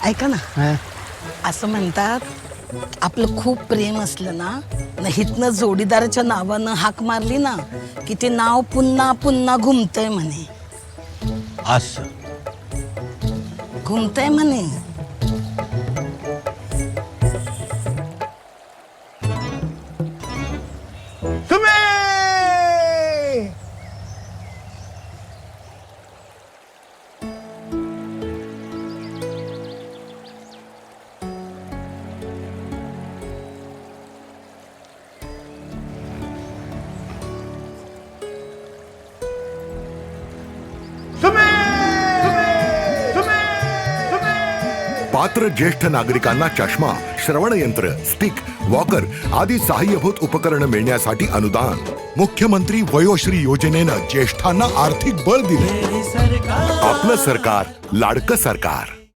ऐका ना, असं म्हणतात आपलं खूप प्रेम असलं ना, हितनं जोडीदाराच्या नावानं हाक मारली ना की ते नाव पुन्हा पुन्हा घुमतय म्हणे. असं घुमतय म्हणे. पात्र ज्येष्ठ नागरिकांना चष्मा, श्रवणयंत्र, स्टिक, वॉकर आदी सहाय्यभूत उपकरण मिळण्यासाठी अनुदान. मुख्यमंत्री वयोश्री योजनेनं ज्येष्ठांना आर्थिक बळ दिले. आपलं सरकार, लाडकं सरकार.